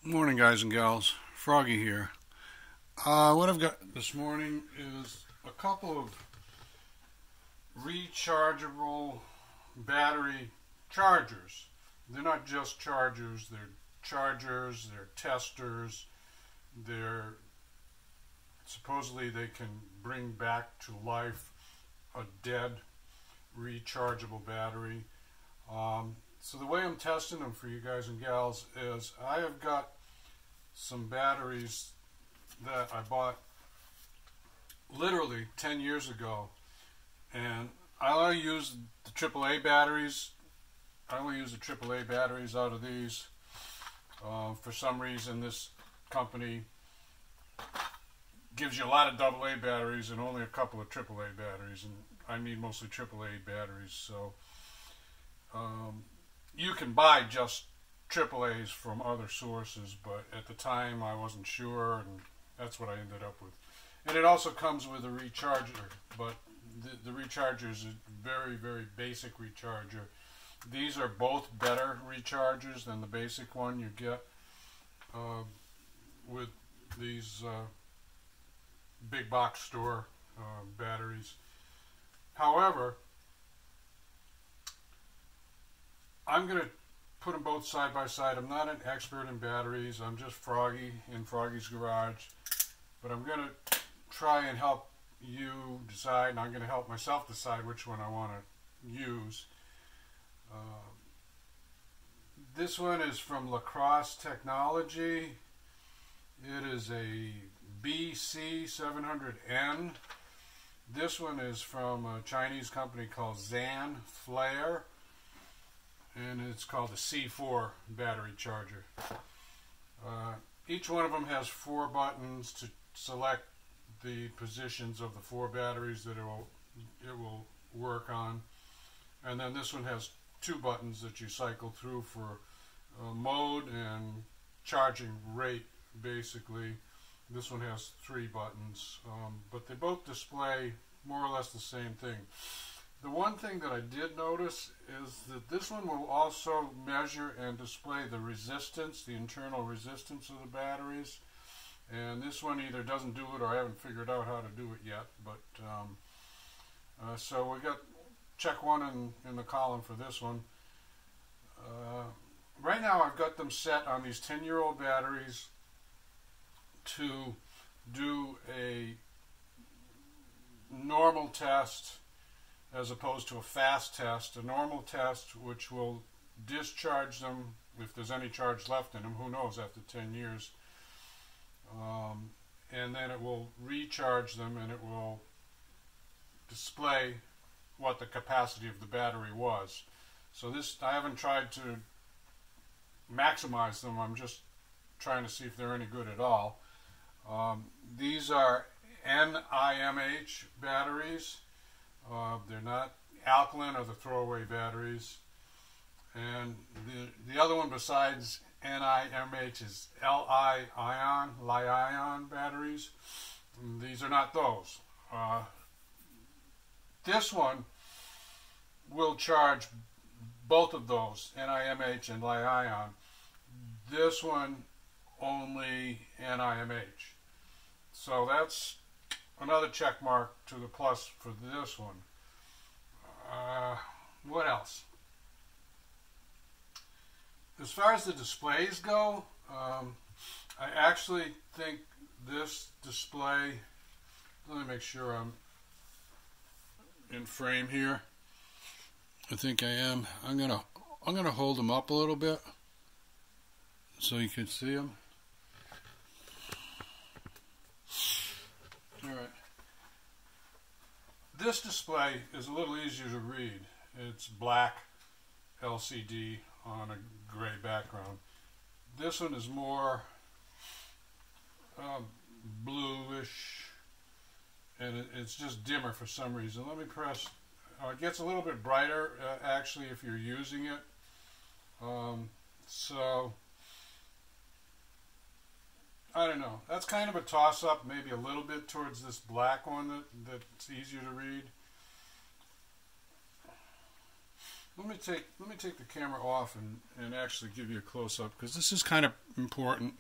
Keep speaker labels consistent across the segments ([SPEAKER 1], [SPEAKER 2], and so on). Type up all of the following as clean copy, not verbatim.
[SPEAKER 1] Morning, guys and gals. Froggy here. What I've got this morning is a couple of rechargeable battery chargers. They're not just chargers, they're chargers, they're testers, they're supposedly they can bring back to life a dead rechargeable battery. So the way I'm testing them for you guys and gals is I have got some batteries that I bought literally 10 years ago, and I only use the AAA batteries. I only use the AAA batteries out of these. For some reason, this company gives you a lot of AA batteries and only a couple of AAA batteries, and I need mostly AAA batteries. So you can buy just AAAs from other sources, but at the time I wasn't sure, and that's what I ended up with. And it also comes with a recharger, but the recharger is a very, very basic recharger. These are both better rechargers than the basic one you get with these big box store batteries. However, I'm going to put them both side by side. I'm not an expert in batteries. I'm just Froggy in Froggy's Garage. But I'm going to try and help you decide, and I'm going to help myself decide which one I want to use. This one is from Lacrosse Technology. It is a BC700N. This one is from a Chinese company called Zan Flare, and it's called the C4 battery charger. Each one of them has 4 buttons to select the positions of the 4 batteries that it will work on, and then this one has 2 buttons that you cycle through for mode and charging rate. Basically, this one has 3 buttons, but they both display more or less the same thing. The one thing that I did notice is that this one will also measure and display the resistance, the internal resistance of the batteries. And this one either doesn't do it or I haven't figured out how to do it yet. But so we got check 1 in the column for this one. Right now I've got them set on these 10-year-old batteries to do a normal test as opposed to a fast test. A normal test which will discharge them if there's any charge left in them, who knows, after 10 years. And then it will recharge them and it will display what the capacity of the battery was. So this, I haven't tried to maximize them, I'm just trying to see if they're any good at all. These are NIMH batteries. They're not alkaline or the throwaway batteries. And the other one besides NIMH is Li-ion batteries. And these are not those. This one will charge both of those, NIMH and Li-ion. This one only NIMH. So that's another check mark to the plus for this one. What else? As far as the displays go, I actually think this display, let me make sure I'm in frame here. I think I am. I'm gonna hold them up a little bit so you can see them. All right. This display is a little easier to read. It's black LCD on a gray background. This one is more bluish, and it's just dimmer for some reason. Let me press. It gets a little bit brighter actually if you're using it. So I don't know. That's kind of a toss-up, maybe a little bit towards this black one that's easier to read. let me take the camera off and actually give you a close-up, because this is kind of important.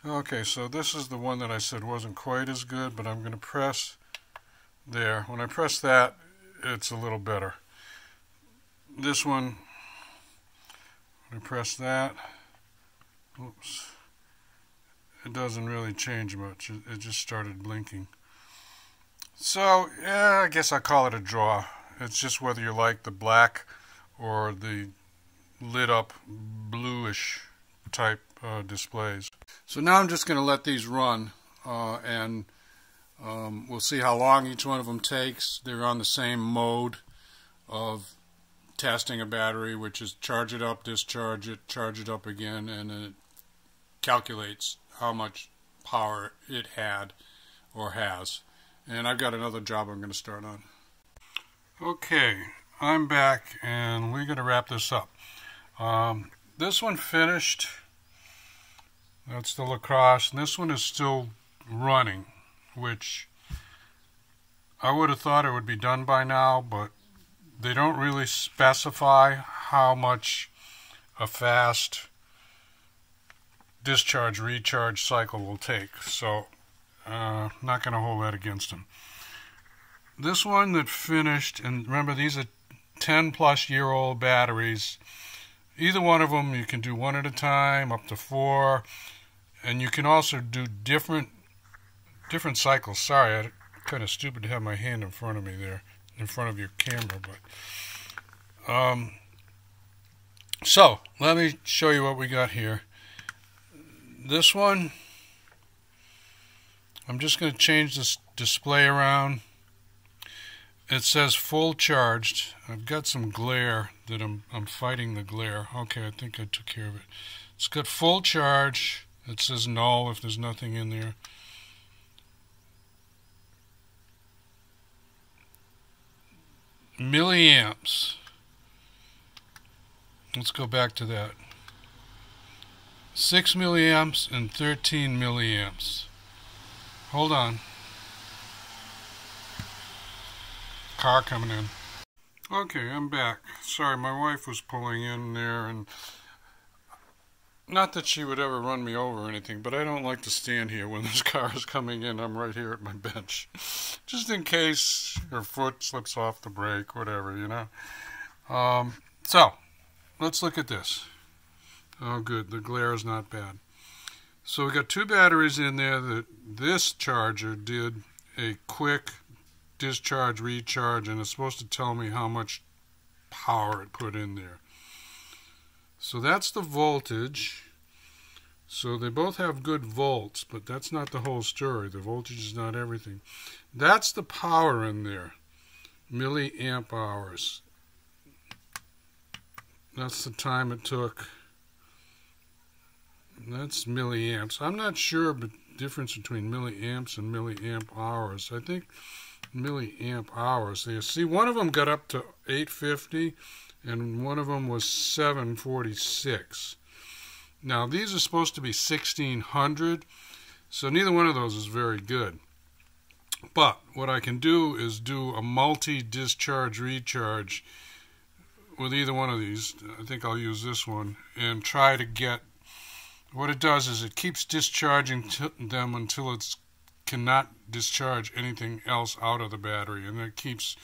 [SPEAKER 1] Okay, so this is the one that I said wasn't quite as good, but I'm going to press there. When I press that, it's a little better. This one, when I press that, oops, it doesn't really change much. It just started blinking. So, yeah, I guess I call it a draw. It's just whether you like the black or the lit up bluish type displays. So now I'm just going to let these run and we'll see how long each one of them takes. They're on the same mode of testing a battery, which is charge it up, discharge it, charge it up again, and then it calculates how much power it had or has. And I've got another job I'm going to start on. Okay, I'm back and we're going to wrap this up. This one finished. That's the lacrosse, and this one is still running, which I would have thought it would be done by now, but they don't really specify how much a fast discharge recharge cycle will take, so not going to hold that against them. This one that finished, and remember these are 10-plus-year-old batteries. Either one of them you can do one at a time, up to 4, and you can also do different cycles. Sorry, I'm kind of stupid to have my hand in front of me there, in front of your camera, but so let me show you what we got here. This one, I'm just going to change this display around. It says full charged. I've got some glare that I'm fighting the glare. Okay, I think I took care of it. It's got full charge. It says null if there's nothing in there. Milliamps. Let's go back to that. 6 milliamps and 13 milliamps. Hold on. Car coming in. Okay, I'm back. Sorry, my wife was pulling in there, and not that she would ever run me over or anything, but I don't like to stand here when this car is coming in. I'm right here at my bench, just in case her foot slips off the brake, whatever, you know. So let's look at this. Oh, good. The glare is not bad. So we got 2 batteries in there. That this charger did a quick discharge, recharge, and it's supposed to tell me how much power it put in there. So that's the voltage. So they both have good volts, but that's not the whole story. The voltage is not everything. That's the power in there. Milliamp hours. That's the time it took. That's milliamps. I'm not sure the difference between milliamps and milliamp hours. I think milliamp hours. See, one of them got up to 850, and one of them was 746. Now, these are supposed to be 1600, so neither one of those is very good. But what I can do is do a multi-discharge recharge with either one of these. I think I'll use this one, and try to get, what it does is it keeps discharging them until it cannot discharge anything else out of the battery, and it keeps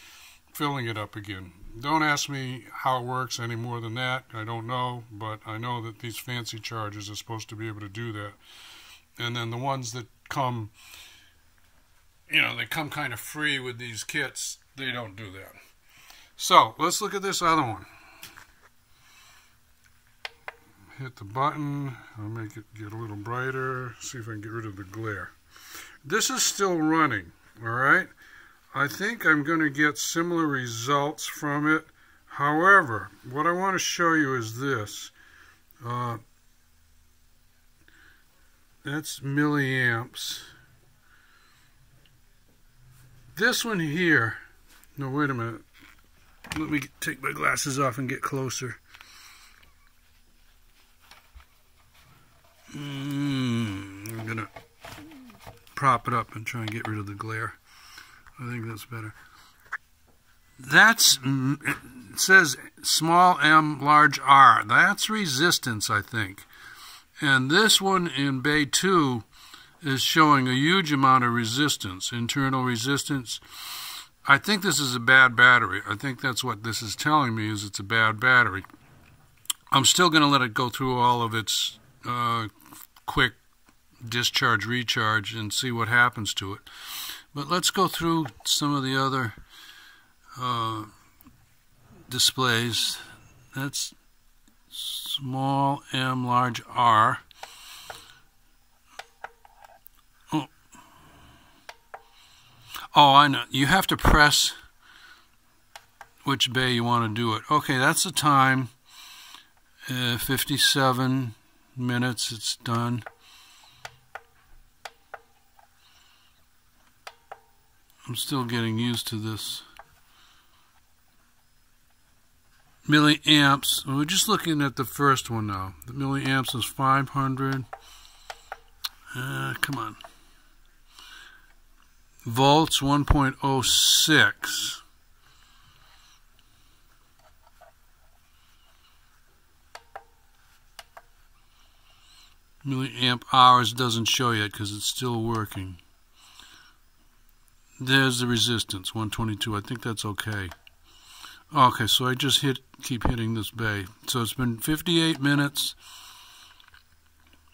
[SPEAKER 1] filling it up again. Don't ask me how it works any more than that. I don't know, but I know that these fancy chargers are supposed to be able to do that. And then the ones that come, you know, they come kind of free with these kits, they don't do that. So let's look at this other one. Hit the button. I'll make it get a little brighter. See if I can get rid of the glare. This is still running, all right? I think I'm going to get similar results from it. However, what I want to show you is this. That's milliamps. This one here, no, wait a minute. Let me take my glasses off and get closer. I'm going to prop it up and try and get rid of the glare. I think that's better. That's, it says small m, large R. That's resistance, I think. And this one in Bay 2 is showing a huge amount of resistance, internal resistance. I think this is a bad battery. I think that's what this is telling me, is it's a bad battery. I'm still going to let it go through all of its quick discharge, recharge, and see what happens to it. But let's go through some of the other displays. That's small m, large R. Oh, I know. You have to press which bay you want to do it. Okay, that's the time. 57 minutes, it's done. I'm still getting used to this. Milliamps. We're just looking at the first one now. The milliamps is 500. Come on. Volts 1.06. Milliamp hours doesn't show yet because it's still working. There's the resistance, 122. I think that's okay. Okay, so I just keep hitting this bay. So it's been 58 minutes.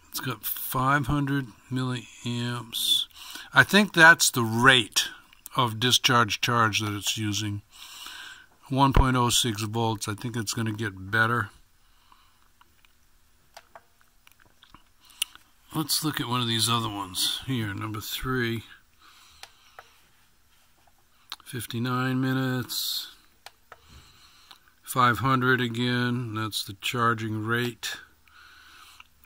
[SPEAKER 1] It's got 500 milliamps. I think that's the rate of discharge charge that it's using. 1.06 volts. I think it's going to get better. Let's look at one of these other ones. Here, number 3. 59 minutes. 500 again. That's the charging rate.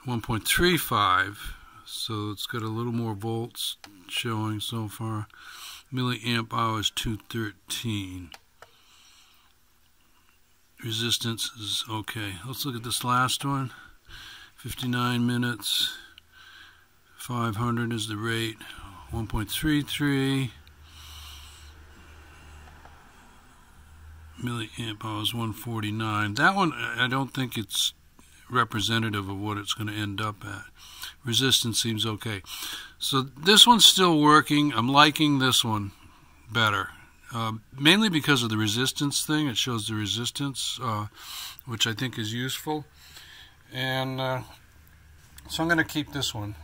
[SPEAKER 1] 1.35. So it's got a little more volts showing so far. Milliamp hours 213. Resistance is okay. Let's look at this last one. 59 minutes. 500 is the rate. 1.33. Milliamp hours 149. That one, I don't think it's representative of what it's going to end up at. Resistance seems okay. So this one's still working. I'm liking this one better. Mainly because of the resistance thing. It shows the resistance, which I think is useful. And so I'm going to keep this one.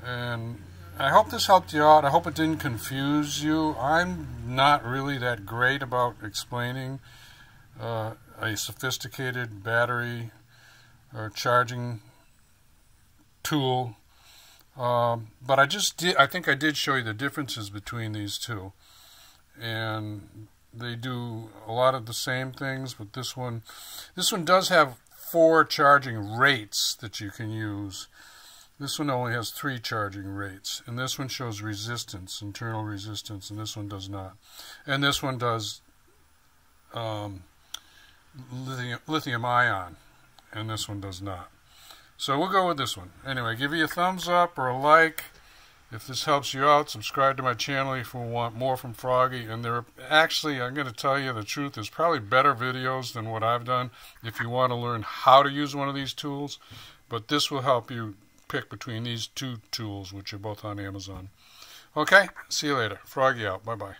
[SPEAKER 1] And I hope this helped you out. I hope it didn't confuse you. I'm not really that great about explaining a sophisticated battery or charging tool, but I think I did show you the differences between these two, and they do a lot of the same things. But this one does have 4 charging rates that you can use. This one only has 3 charging rates, and this one shows resistance, internal resistance, and this one does not. And this one does lithium ion, and this one does not. So we'll go with this one. Anyway, give you a thumbs up or a like if this helps you out. Subscribe to my channel if you want more from Froggy. And there are actually, I'm going to tell you the truth, there's probably better videos than what I've done if you want to learn how to use one of these tools. But this will help you pick between these 2 tools, which are both on Amazon. Okay, see you later. Froggy out. Bye-bye.